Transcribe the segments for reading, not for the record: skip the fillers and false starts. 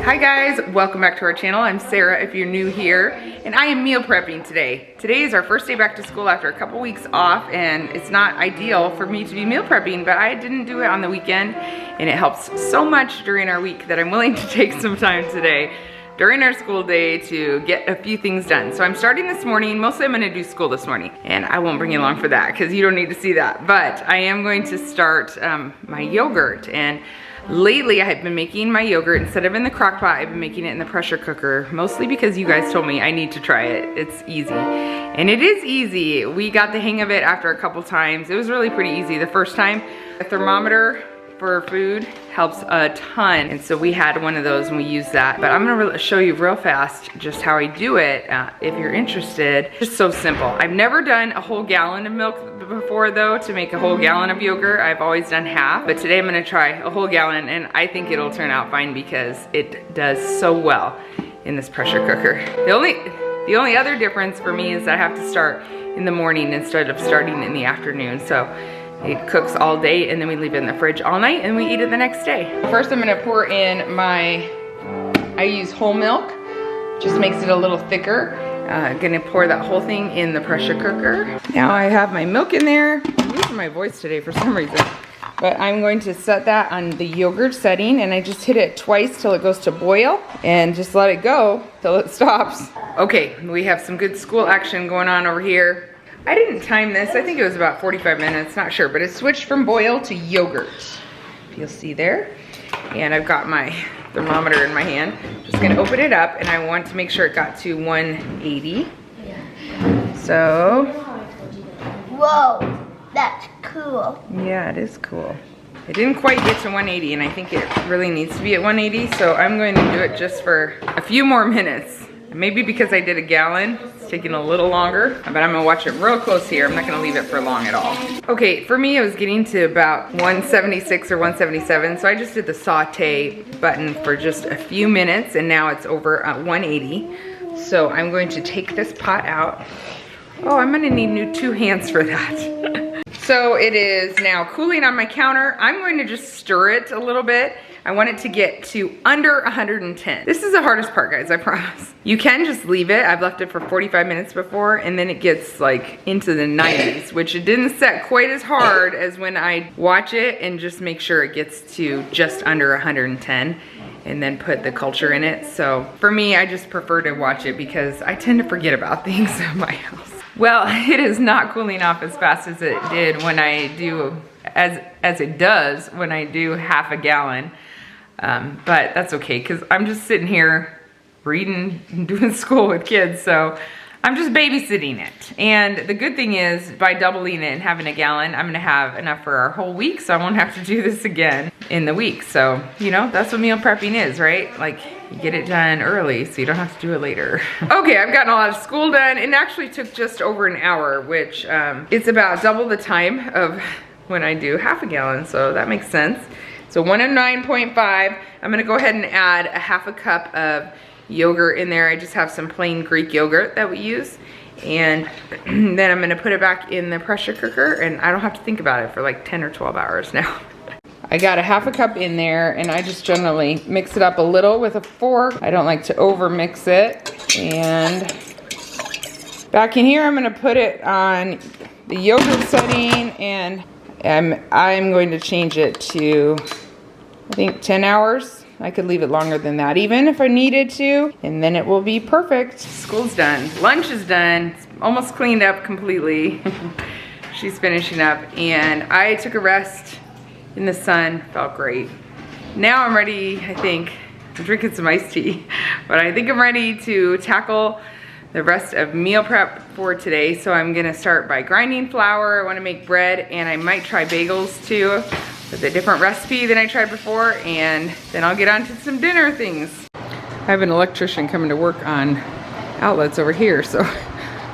Hi guys, welcome back to our channel. I'm Sarah if you're new here, and I am meal prepping today. Today is our first day back to school after a couple weeks off, and it's not ideal for me to be meal prepping, but I didn't do it on the weekend, and it helps so much during our week that I'm willing to take some time today during our school day to get a few things done. So I'm starting this morning. Mostly I'm gonna do school this morning, and I won't bring you along for that because you don't need to see that, but I am going to start my yogurt. And lately I have been making my yogurt instead of in the crock pot. I've been making it in the pressure cooker, mostly because you guys told me I need to try it. It's easy, and it is easy. We got the hang of it after a couple times. It was really pretty easy the first time. The thermometer for food helps a ton, and so we had one of those and we used that. But I'm gonna show you real fast just how I do it if you're interested. It's so simple. I've never done a whole gallon of milk before though to make a whole gallon of yogurt. I've always done half, but today I'm gonna try a whole gallon, and I think it'll turn out fine because it does so well in this pressure cooker. The only other difference for me is that I have to start in the morning instead of starting in the afternoon. So it cooks all day, and then we leave it in the fridge all night, and we eat it the next day. First, I'm gonna pour in I use whole milk, just makes it a little thicker. Gonna pour that whole thing in the pressure cooker. Now I have my milk in there. I'm losing my voice today for some reason. But I'm going to set that on the yogurt setting, and I just hit it twice till it goes to boil, and just let it go till it stops. Okay, we have some good school action going on over here. I didn't time this. I think it was about 45 minutes, not sure, but it switched from boil to yogurt, if you'll see there. And I've got my thermometer in my hand. Just gonna open it up, and I want to make sure it got to 180. So. Whoa, that's cool. Yeah, it is cool. It didn't quite get to 180, and I think it really needs to be at 180, so I'm going to do it just for a few more minutes. Maybe because I did a gallon, it's taking a little longer, but I'm gonna watch it real close here. I'm not gonna leave it for long at all. Okay, for me, it was getting to about 176 or 177, so I just did the saute button for just a few minutes, and now it's over at 180. So I'm going to take this pot out. Oh, I'm gonna need two hands for that. So it is now cooling on my counter. I'm going to just stir it a little bit. I want it to get to under 110. This is the hardest part, guys, I promise. You can just leave it. I've left it for 45 minutes before, and then it gets like into the 90s, which it didn't set quite as hard as when I watch it and just make sure it gets to just under 110 and then put the culture in it. So for me, I just prefer to watch it because I tend to forget about things in my house. Well, it is not cooling off as fast as it did when I do, as it does when I do half a gallon. But that's okay, because I'm just sitting here reading and doing school with kids, so I'm just babysitting it. And the good thing is, by doubling it and having a gallon, I'm gonna have enough for our whole week, so I won't have to do this again in the week. So, you know, that's what meal prepping is, right? Like, you get it done early, so you don't have to do it later. Okay, I've gotten a lot of school done. It actually took just over an hour, which it's about double the time of when I do half a gallon, so that makes sense. So 109.5, I'm gonna go ahead and add a half a cup of yogurt in there. I just have some plain Greek yogurt that we use. And then I'm gonna put it back in the pressure cooker, and I don't have to think about it for like 10 or 12 hours now. I got a half a cup in there, and I just generally mix it up a little with a fork. I don't like to over mix it. And back in here, I'm gonna put it on the yogurt setting, and I'm going to change it to, I think, 10 hours. I could leave it longer than that even if I needed to, and then it will be perfect. School's done, lunch is done, it's almost cleaned up completely. She's finishing up, and I took a rest in the sun, felt great. Now I'm ready, I think, I'm drinking some iced tea, but I think I'm ready to tackle the rest of meal prep for today. So I'm gonna start by grinding flour. I wanna make bread, and I might try bagels too with a different recipe than I tried before, and then I'll get on to some dinner things. I have an electrician coming to work on outlets over here, so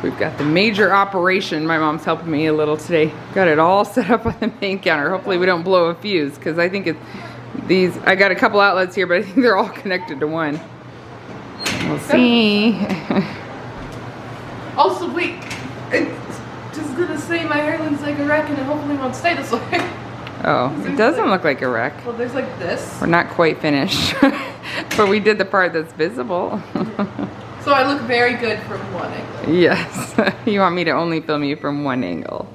we've got the major operation. My mom's helping me a little today. Got it all set up on the main counter. Hopefully we don't blow a fuse, because I think I got a couple outlets here, but I think they're all connected to one. We'll see. Also, wait, it's just gonna say my hair looks like a wreck, and it hopefully won't stay this way. Oh, it doesn't look like a wreck. Well, there's like this. We're not quite finished. But we did the part that's visible. So I look very good from one angle. Yes. You want me to only film you from one angle.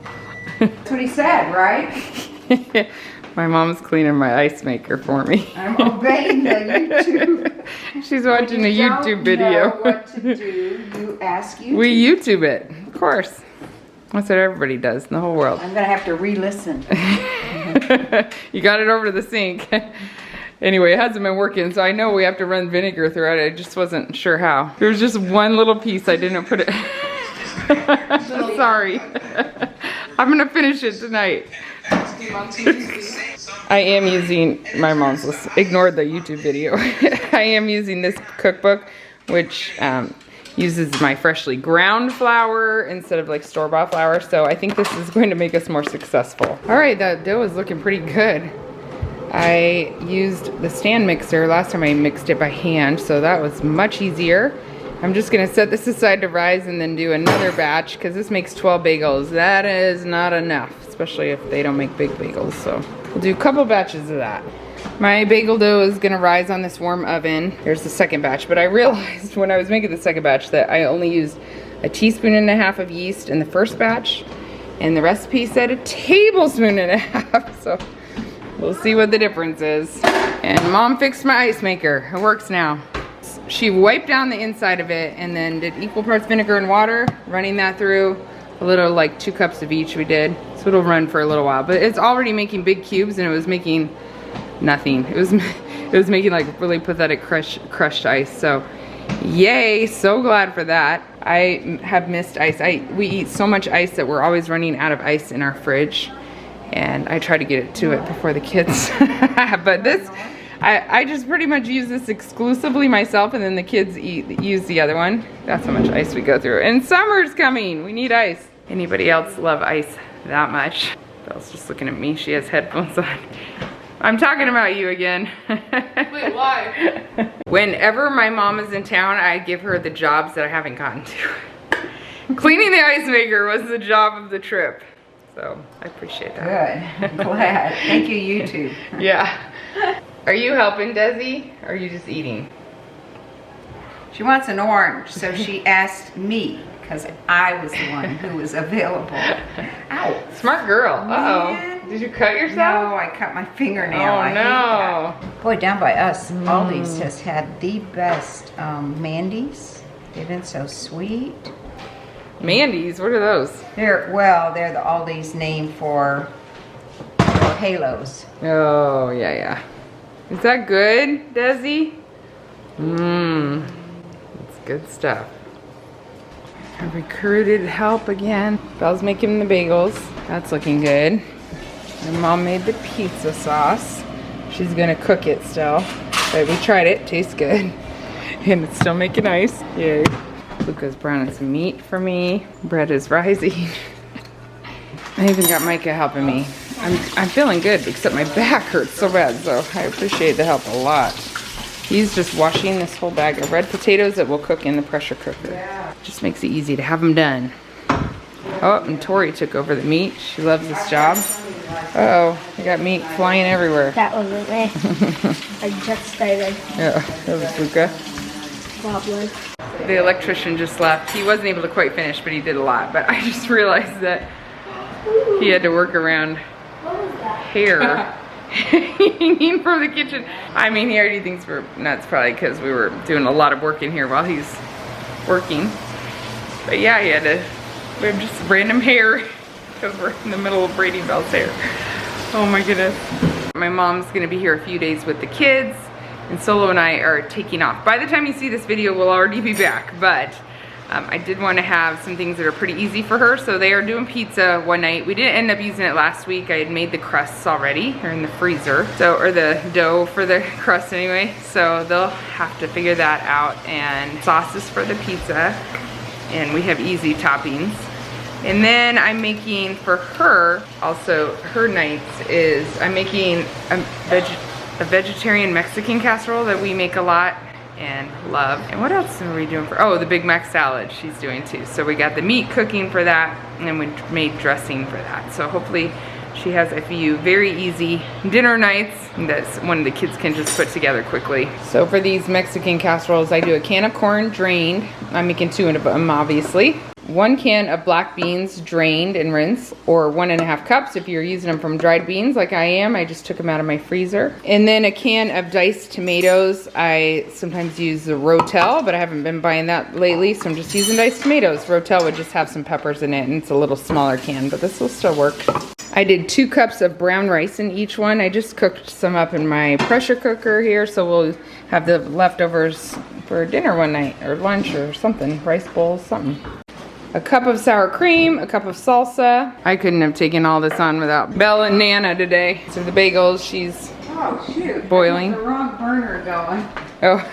That's what he said, right? My mom's cleaning my ice maker for me. I'm obeying the YouTube. She's watching a YouTube Know video. what to do, you ask YouTube. We YouTube it, of course. That's what everybody does in the whole world. I'm gonna have to re-listen. You got it over to the sink. Anyway, it hasn't been working, so I know we have to run vinegar throughout it. I just wasn't sure how. There was just one little piece I didn't put it. Sorry. I'm gonna finish it tonight. I am using, my mom's list, ignored the YouTube video. I am using this cookbook, which uses my freshly ground flour instead of like store-bought flour. So I think this is going to make us more successful. All right, that dough is looking pretty good. I used the stand mixer last time I mixed it by hand, so that was much easier. I'm just gonna set this aside to rise and then do another batch because this makes 12 bagels. That is not enough, especially if they don't make big bagels. So we'll do a couple batches of that. My bagel dough is gonna rise on this warm oven. Here's the second batch, but I realized when I was making the second batch that I only used 1.5 teaspoons of yeast in the first batch, and the recipe said 1.5 tablespoons. So we'll see what the difference is. And Mom fixed my ice maker. It works now. She wiped down the inside of it and then did equal parts vinegar and water, running that through a little, like 2 cups of each we did. So it'll run for a little while, but it's already making big cubes and it was making nothing. It was making like really pathetic crushed ice. So yay, so glad for that. I have missed ice. We eat so much ice that we're always running out of ice in our fridge. And I try to get it to it before the kids. But this, I just pretty much use this exclusively myself, and then the kids use the other one. That's how much ice we go through. And summer's coming, we need ice. Anybody else love ice that much? Belle's just looking at me, she has headphones on. I'm talking about you again. Wait, why? Whenever my mom is in town, I give her the jobs that I haven't gotten to. Cleaning the ice maker was the job of the trip. So I appreciate that. Good, I'm glad. Thank you, YouTube. Yeah. Are you helping, Desi? Or are you just eating? She wants an orange, so she asked me because I was the one who was available. Ow. Smart girl. Uh-oh. Man. Did you cut yourself? No, I cut my fingernail. Oh, I hate no. that. Boy, down by us, Aldi's has had the best Mandy's. They've been so sweet. Mandy's, what are those? They're the Aldi's name for halos. Oh, yeah. Is that good, Desi? Mmm. It's good stuff. I recruited help again. Belle's making the bagels. That's looking good. And Mom made the pizza sauce. She's gonna cook it still. But we tried it, tastes good. And it's still making ice. Yay. Luca's browning some meat for me. Bread is rising. I even got Micah helping me. I'm feeling good, except my back hurts so bad, so I appreciate the help a lot. He's just washing this whole bag of red potatoes that will cook in the pressure cooker. Yeah. Just makes it easy to have them done. Oh, and Tori took over the meat. She loves this job. Uh-oh, I got meat flying everywhere. That wasn't me. I just started Yeah, that was Luca. wobbling. The electrician just left. He wasn't able to quite finish, but he did a lot. But I just realized that he had to work around hair hanging from the kitchen. I mean, he already thinks we're nuts, probably because we were doing a lot of work in here while he's working. But yeah, we have just random hair because we're in the middle of braiding Belle's hair. Oh my goodness. My mom's gonna be here a few days with the kids, and Solo and I are taking off. By the time you see this video, we'll already be back, but I did want to have some things that are pretty easy for her, so they are doing pizza one night. We didn't end up using it last week. I had made the crusts already. They're in the freezer, or the dough for the crust anyway, so they'll have to figure that out. And sauces for the pizza, and we have easy toppings. And then I'm making for her, also her nights, is I'm making a vegetarian Mexican casserole that we make a lot and love. And what else are we doing for, oh, the Big Mac salad she's doing too. So we got the meat cooking for that, and then we made dressing for that. So hopefully she has a few very easy dinner nights that's one of the kids can just put together quickly. So for these Mexican casseroles, I do a can of corn drained. I'm making 2 of them, obviously. 1 can of black beans drained and rinsed, or 1.5 cups if you're using them from dried beans like I am. I just took them out of my freezer. And then a can of diced tomatoes. I sometimes use the Rotel, but I haven't been buying that lately, so I'm just using diced tomatoes. Rotel would just have some peppers in it, and it's a little smaller can, but this will still work. I did 2 cups of brown rice in each one. I just cooked some up in my pressure cooker here, so we'll have the leftovers for dinner one night, or lunch or something, rice bowls, something. A cup of sour cream, a cup of salsa. I couldn't have taken all this on without Bella and Nana today. So the bagels, she's boiling. I got the wrong burner going. Oh,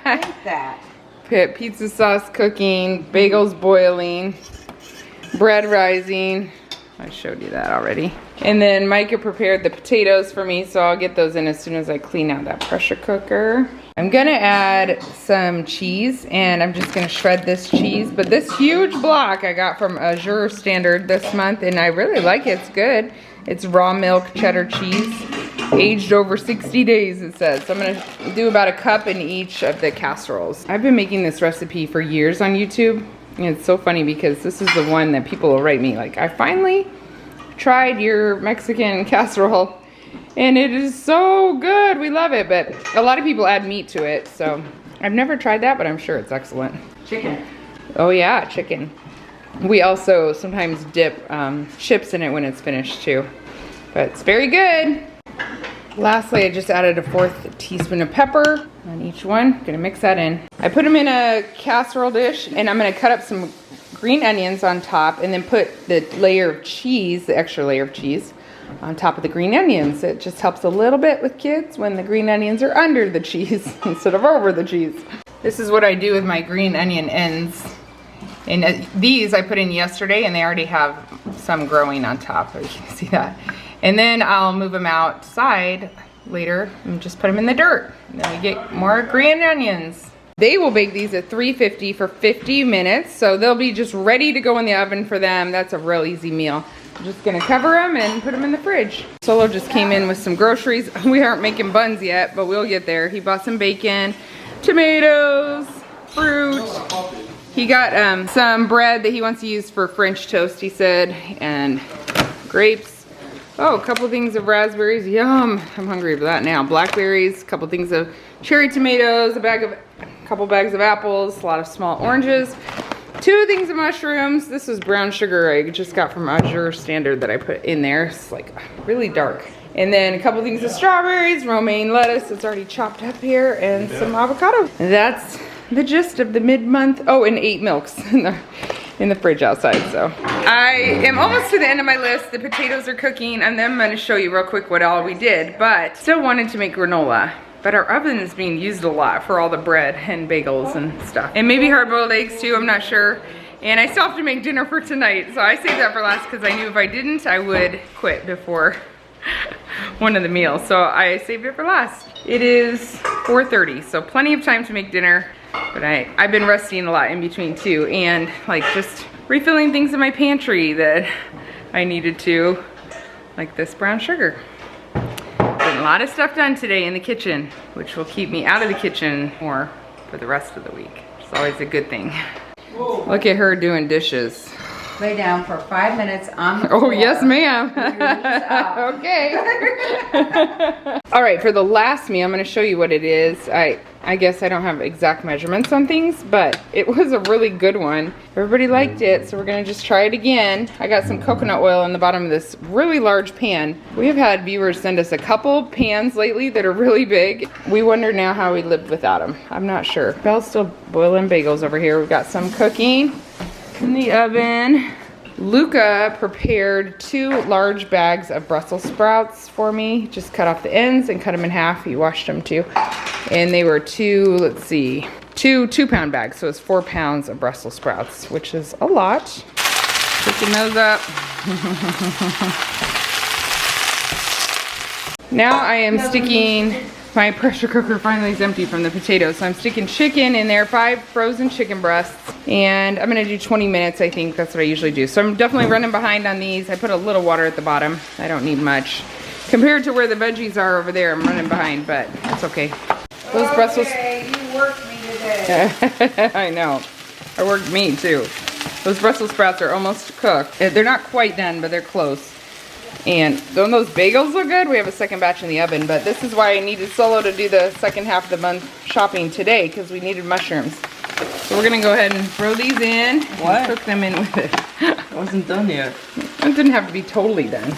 Like that. pizza sauce cooking, bagels boiling, bread rising. I showed you that already. And then Micah prepared the potatoes for me, so I'll get those in as soon as I clean out that pressure cooker. I'm gonna add some cheese, and I'm just gonna shred this cheese. But this huge block I got from Azure Standard this month, and I really like it. It's good. It's raw milk cheddar cheese, aged over 60 days, it says. So I'm gonna do about a cup in each of the casseroles. I've been making this recipe for years on YouTube, and it's so funny because this is the one that people will write me like, I finally tried your Mexican casserole. And it is so good, we love it, but a lot of people add meat to it, so I've never tried that, but I'm sure it's excellent. Chicken. Oh yeah, chicken. We also sometimes dip chips in it when it's finished too, but it's very good. Lastly, I just added a 1/4 teaspoon of pepper on each one. Gonna mix that in. I put them in a casserole dish, and I'm gonna cut up some green onions on top, and then put the layer of cheese, the extra layer of cheese, on top of the green onions. It just helps a little bit with kids when the green onions are under the cheese instead of over the cheese. This is what I do with my green onion ends. And these I put in yesterday, and they already have some growing on top, you can see that. And then I'll move them outside later and just put them in the dirt. And then we get more green onions. They will bake these at 350 for 50 minutes, so they'll be just ready to go in the oven for them. That's a real easy meal. I'm just gonna cover them and put them in the fridge. Solo just came in with some groceries. We aren't making buns yet, but we'll get there. He bought some bacon, tomatoes, fruit. He got some bread that he wants to use for French toast, he said, and grapes. Oh, a couple things of raspberries, yum. I'm hungry for that now. Blackberries, a couple things of cherry tomatoes, a couple bags of apples, a lot of small oranges. 2 things of mushrooms. This was brown sugar I just got from Azure Standard that I put in there. It's like really dark. And then a couple things of strawberries, romaine lettuce, it's already chopped up here, and some avocado. And that's the gist of the mid-month. Oh, and 8 milks in the fridge outside, so. I am almost to the end of my list. The potatoes are cooking, and then I'm gonna show you real quick what all we did, but still wanted to make granola. But our oven is being used a lot for all the bread and bagels and stuff. And maybe hard-boiled eggs too, I'm not sure. And I still have to make dinner for tonight, so I saved that for last because I knew if I didn't, I would quit before one of the meals. So I saved it for last. It is 4:30, so plenty of time to make dinner. But I've been resting a lot in between too, and like just refilling things in my pantry that I needed to, like this brown sugar. A lot of stuff done today in the kitchen, which will keep me out of the kitchen more for the rest of the week. It's always a good thing. Whoa. Look at her doing dishes. Lay down for 5 minutes on the floor. Oh, yes, ma'am. Okay. All right, for the last meal, I'm gonna show you what it is. I guess I don't have exact measurements on things, but it was a really good one. Everybody liked it, so we're gonna just try it again. I got some coconut oil in the bottom of this really large pan. We have had viewers send us a couple pans lately that are really big. We wonder now how we lived without them. I'm not sure. Belle's still boiling bagels over here. We've got some cooking in the oven. Luca prepared 2 large bags of Brussels sprouts for me. Just cut off the ends and cut them in half. He washed them too. And they were 2 2-pound bags. So it's 4 pounds of Brussels sprouts, which is a lot. Picking those up. Now I am sticking, my pressure cooker finally is empty from the potatoes, so I'm sticking chicken in there, 5 frozen chicken breasts, and I'm gonna do 20 minutes, I think. That's what I usually do. So I'm definitely running behind on these. I put a little water at the bottom. I don't need much. Compared to where the veggies are over there, I'm running behind, but that's okay. Those Brussels. Okay, you worked me today. I know. I worked me too. Those Brussels sprouts are almost cooked. They're not quite done, but they're close. And don't those bagels look good? We have a second batch in the oven, but this is why I needed Solo to do the second half of the month shopping today, because we needed mushrooms. So we're gonna go ahead and throw these in and cook them in with it. It wasn't done yet. It didn't have to be totally done.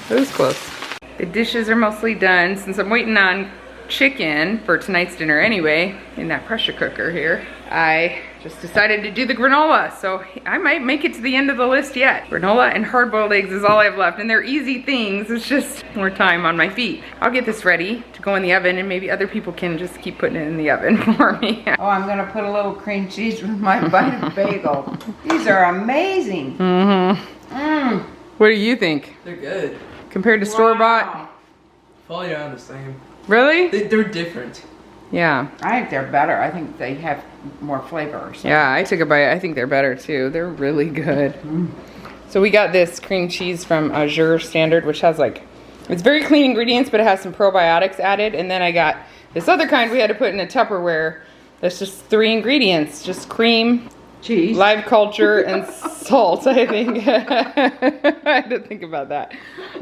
It was close. The dishes are mostly done. Since I'm waiting on chicken for tonight's dinner anyway, in that pressure cooker here, I just decided to do the granola. So I might make it to the end of the list yet. Granola and hard-boiled eggs is all I have left, and they're easy things. It's just more time on my feet. I'll get this ready to go in the oven, and maybe other people can just keep putting it in the oven for me. Oh, I'm gonna put a little cream cheese with my bite of bagel. These are amazing. What do you think? They're good. Compared to store-bought? Probably around the same. Really? They're different. Yeah. I think they're better. I think they have more flavor or something. Yeah, I took a bite. I think they're better too. They're really good. So we got this cream cheese from Azure Standard, which has like, it's very clean ingredients, but it has some probiotics added. And then I got this other kind we had to put in a Tupperware. That's just 3 ingredients, just cream, Cheese. live culture, and salt, I think. I had to think about that.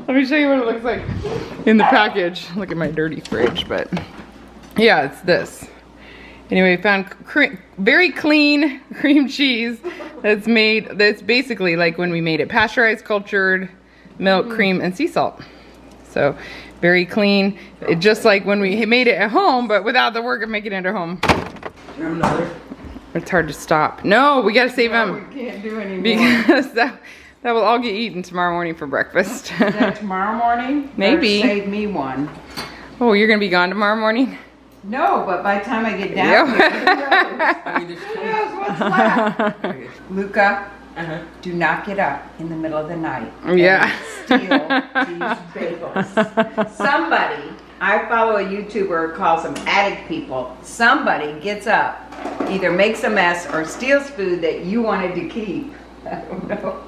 Let me show you what it looks like in the package. Look at my dirty fridge, but yeah, it's this. Anyway, found very clean cream cheese that's made, that's basically like when we made it, pasteurized, cultured, milk, cream, and sea salt. So very clean, just like when we made it at home, but without the work of making it at home. Have another? It's hard to stop. No, we gotta save them. We can't do any more. Because that will all get eaten tomorrow morning for breakfast. Is that tomorrow morning? Maybe. Better save me one. Oh, you're gonna be gone tomorrow morning? No, but by the time I get down here, I mean, who knows what's left? Okay. Luca, do not get up in the middle of the night and steal these bagels. Somebody, I follow a YouTuber who calls them addict people. Somebody gets up, either makes a mess or steals food that you wanted to keep. I don't know.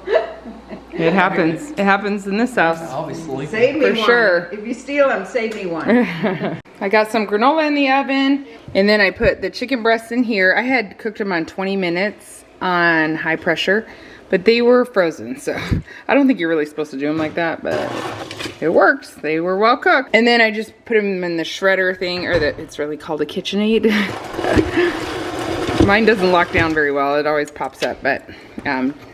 It happens. It happens in this house. I'll be sleeping. Save me For one. sure. If you steal them, save me one. I got some granola in the oven, and then I put the chicken breasts in here. I had cooked them on 20 minutes on high pressure, but they were frozen, so I don't think you're really supposed to do them like that, but it works. They were well cooked. And then I just put them in the shredder thing, or it's really called a KitchenAid. Mine doesn't lock down very well. It always pops up, but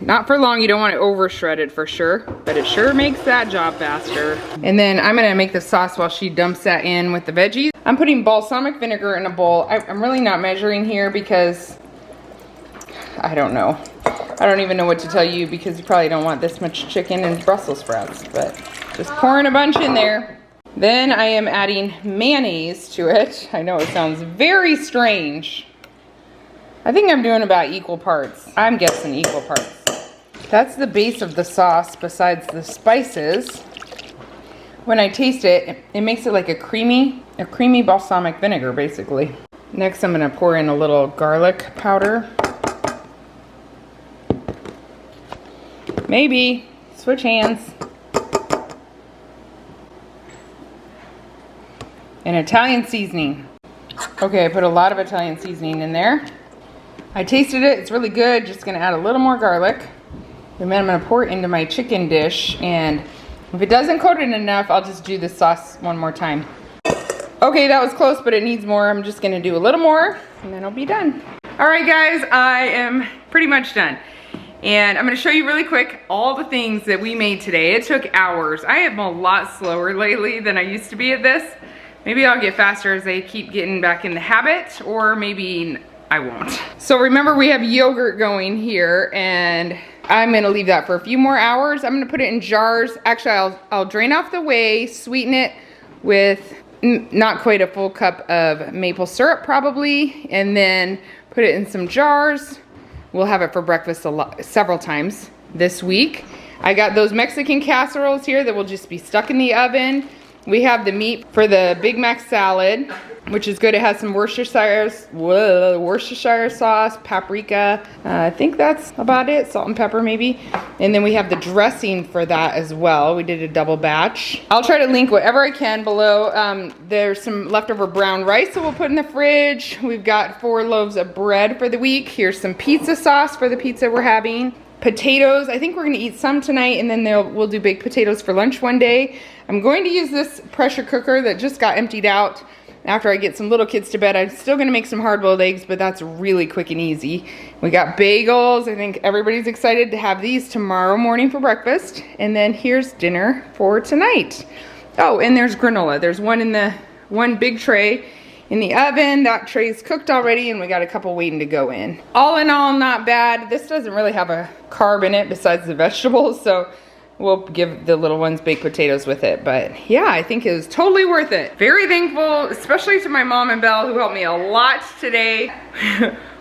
not for long. You don't want it over shredded for sure, but it sure makes that job faster. And then I'm gonna make the sauce while she dumps that in with the veggies. I'm putting balsamic vinegar in a bowl. I'm really not measuring here because I don't know. I don't even know what to tell you because you probably don't want this much chicken and Brussels sprouts, but just pouring a bunch in there. Then I am adding mayonnaise to it. I know it sounds very strange. I think I'm doing about equal parts. I'm guessing equal parts. That's the base of the sauce besides the spices. When I taste it, it makes it like a creamy balsamic vinegar basically. Next I'm gonna pour in a little garlic powder. Maybe, switch hands. And Italian seasoning. Okay, I put a lot of Italian seasoning in there. I tasted it, it's really good. Just gonna add a little more garlic. And then I'm gonna pour it into my chicken dish, and if it doesn't coat it enough, I'll just do the sauce one more time. Okay, that was close, but it needs more. I'm just gonna do a little more, and then I'll be done. All right, guys, I am pretty much done. And I'm gonna show you really quick all the things that we made today. It took hours. I am a lot slower lately than I used to be at this. Maybe I'll get faster as I keep getting back in the habit, or maybe I won't. So remember, we have yogurt going here, and I'm gonna leave that for a few more hours. I'm gonna put it in jars. Actually, I'll drain off the whey, sweeten it with not quite a full cup of maple syrup probably, and then put it in some jars. We'll have it for breakfast several times this week. I got those Mexican casseroles here that will just be stuck in the oven. We have the meat for the Big Mac salad, which is good. It has some Worcestershire sauce, paprika. I think that's about it. Salt and pepper maybe. And then we have the dressing for that as well. We did a double batch. I'll try to link whatever I can below. There's some leftover brown rice that we'll put in the fridge. We've got 4 loaves of bread for the week. Here's some pizza sauce for the pizza we're having. Potatoes, I think we're gonna eat some tonight, and then we'll do baked potatoes for lunch one day. I'm going to use this pressure cooker that just got emptied out after I get some little kids to bed. I'm still gonna make some hard-boiled eggs, but that's really quick and easy. We got bagels. I think everybody's excited to have these tomorrow morning for breakfast. And then here's dinner for tonight. Oh, and there's granola. There's one big tray in the oven. That tray's cooked already, and we got a couple waiting to go in. All in all, not bad. This doesn't really have a carb in it besides the vegetables, so we'll give the little ones baked potatoes with it. But yeah, I think it was totally worth it. Very thankful, especially to my mom and Belle, who helped me a lot today.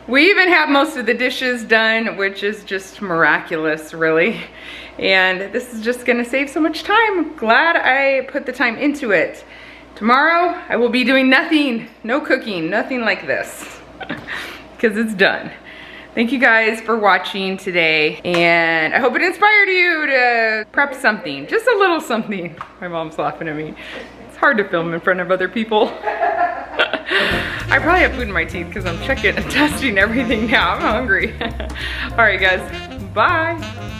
We even have most of the dishes done, which is just miraculous, really. And this is just gonna save so much time. I'm glad I put the time into it. Tomorrow, I will be doing nothing, no cooking, nothing like this, because it's done. Thank you guys for watching today, and I hope it inspired you to prep something, just a little something. My mom's laughing at me. It's hard to film in front of other people. I probably have food in my teeth because I'm checking and testing everything now. I'm hungry. All right, guys, bye.